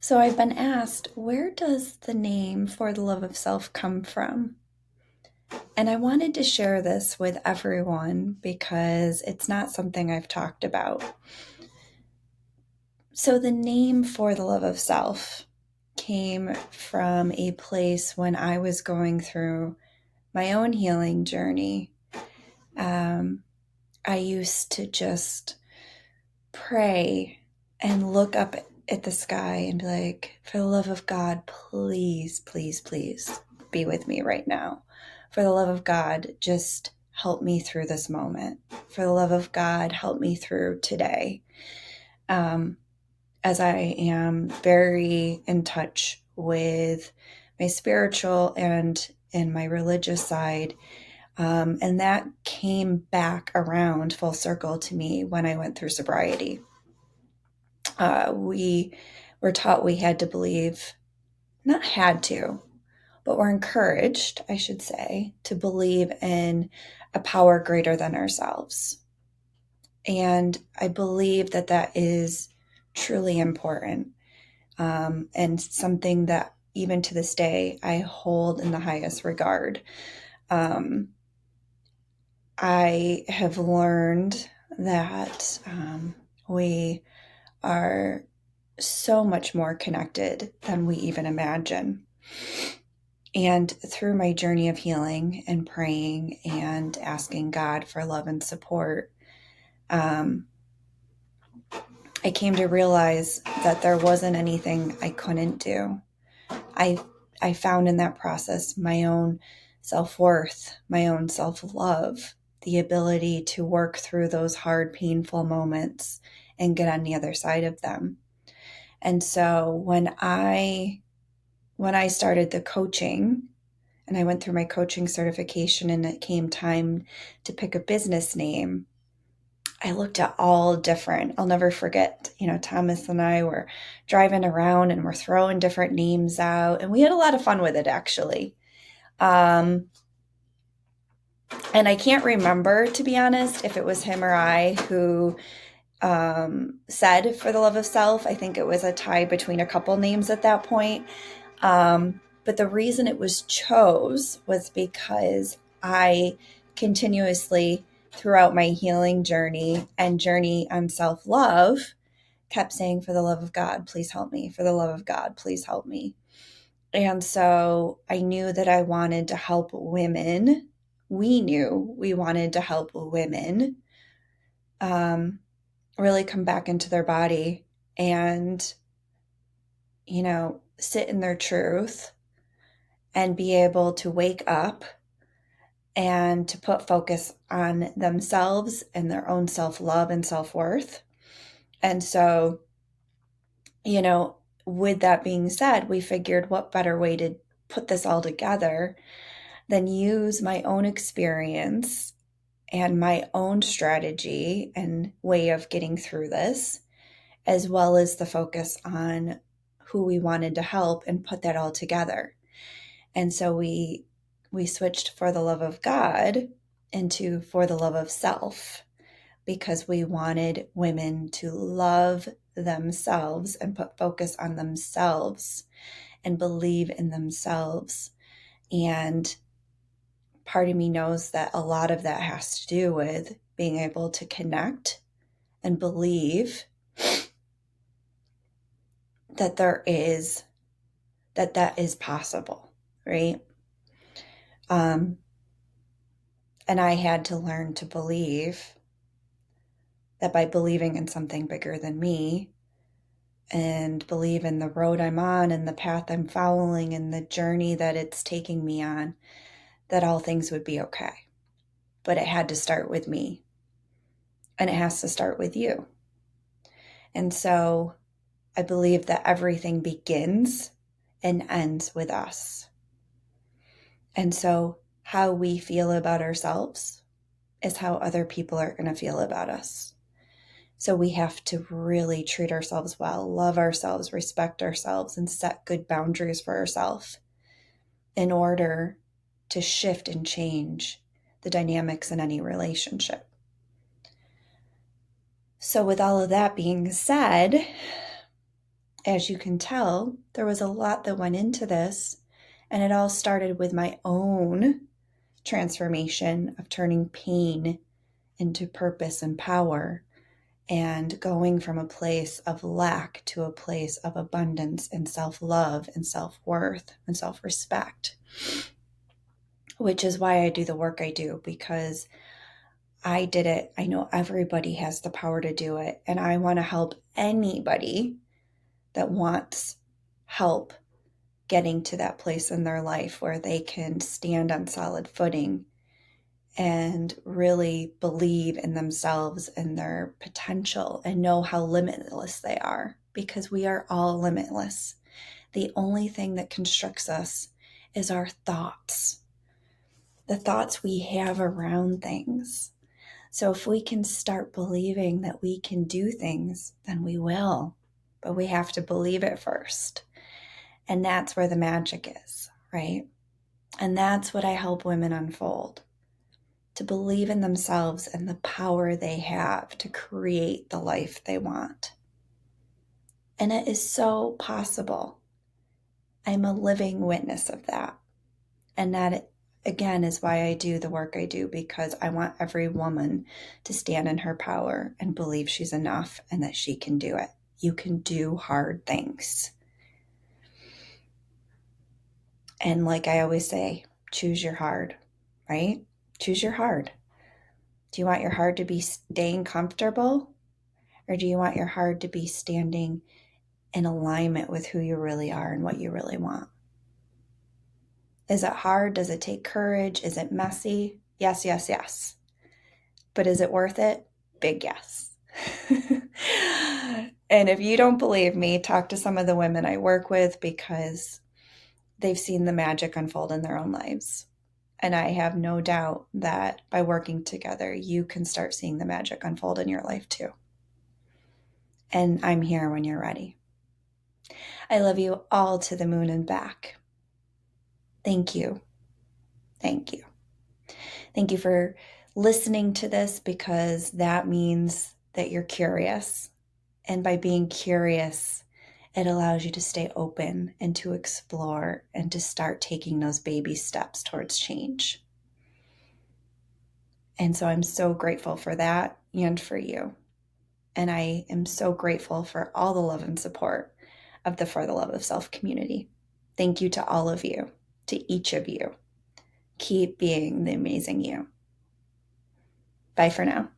So I've been asked, where does the name For the Love of Self come from? And I wanted to share this with everyone because it's not something I've talked about. So the name For the Love of Self came from a place when I was going through my own healing journey. I used to just pray and look up at the sky and be like, for the love of God, please, please, please be with me right now. For the love of God, just help me through this moment. For the love of God, help me through today. As I am very in touch with my spiritual and my religious side. And that came back around full circle to me when I went through sobriety. We were taught we had to believe, not had to, but we're encouraged, I should say, to believe in a power greater than ourselves. And I believe that that is truly important, and something that even to this day I hold in the highest regard. I have learned that we are so much more connected than we even imagine. And through my journey of healing and praying and asking God for love and support, I came to realize that there wasn't anything I couldn't do. I I found in that process my own self-worth, my own self-love, the ability to work through those hard, painful moments and get on the other side of them. And so when I started the coaching and I went through my coaching certification and it came time to pick a business name, I looked at all different. I'll never forget, Thomas and I were driving around and we're throwing different names out, and we had a lot of fun with it, actually. And I can't remember, to be honest, if it was him or I who said For the Love of Self. I think it was a tie between a couple names at that point. But the reason it was chose was because I continuously, throughout my healing journey and journey on self-love, kept saying, for the love of God, please help me. For the love of God, please help me. And so I knew that I wanted to help women. We knew we wanted to help women really come back into their body and, sit in their truth and be able to wake up and to put focus on themselves and their own self-love and self-worth. And so, with that being said, we figured what better way to put this all together than use my own experience and my own strategy and way of getting through this, as well as the focus on who we wanted to help and put that all together. And so we switched For the Love of God into For the Love of Self, because we wanted women to love themselves and put focus on themselves and believe in themselves. And part of me knows that a lot of that has to do with being able to connect and believe that that is possible, right? And I had to learn to believe that by believing in something bigger than me and believe in the road I'm on and the path I'm following and the journey that it's taking me on, that all things would be okay. But it had to start with me, and it has to start with you. And so I believe that everything begins and ends with us. And so how we feel about ourselves is how other people are going to feel about us. So we have to really treat ourselves well, love ourselves, respect ourselves, and set good boundaries for ourselves in order to shift and change the dynamics in any relationship. So with all of that being said, as you can tell, there was a lot that went into this, and it all started with my own transformation of turning pain into purpose and power, and going from a place of lack to a place of abundance and self-love and self-worth and self-respect, which is why I do the work I do, because I did it. I know everybody has the power to do it, and I want to help anybody that wants help getting to that place in their life where they can stand on solid footing and really believe in themselves and their potential and know how limitless they are, because we are all limitless. The only thing that constricts us is our thoughts, the thoughts we have around things. So if we can start believing that we can do things, then we will. But we have to believe it first. And that's where the magic is, right? And that's what I help women unfold, to believe in themselves and the power they have to create the life they want. And it is so possible. I'm a living witness of that. And that, again, is why I do the work I do, because I want every woman to stand in her power and believe she's enough and that she can do it. You can do hard things. And like I always say, choose your hard, right? Choose your hard. Do you want your hard to be staying comfortable? Or do you want your hard to be standing in alignment with who you really are and what you really want? Is it hard? Does it take courage? Is it messy? Yes, yes, yes. But is it worth it? Big yes. And if you don't believe me, talk to some of the women I work with, because they've seen the magic unfold in their own lives. And I have no doubt that by working together, you can start seeing the magic unfold in your life too. And I'm here when you're ready. I love you all to the moon and back. Thank you. Thank you. Thank you for listening to this, because that means that you're curious. And by being curious, it allows you to stay open and to explore and to start taking those baby steps towards change. And so I'm so grateful for that and for you. And I am so grateful for all the love and support of the For the Love of Self community. Thank you to all of you, to each of you. Keep being the amazing you. Bye for now.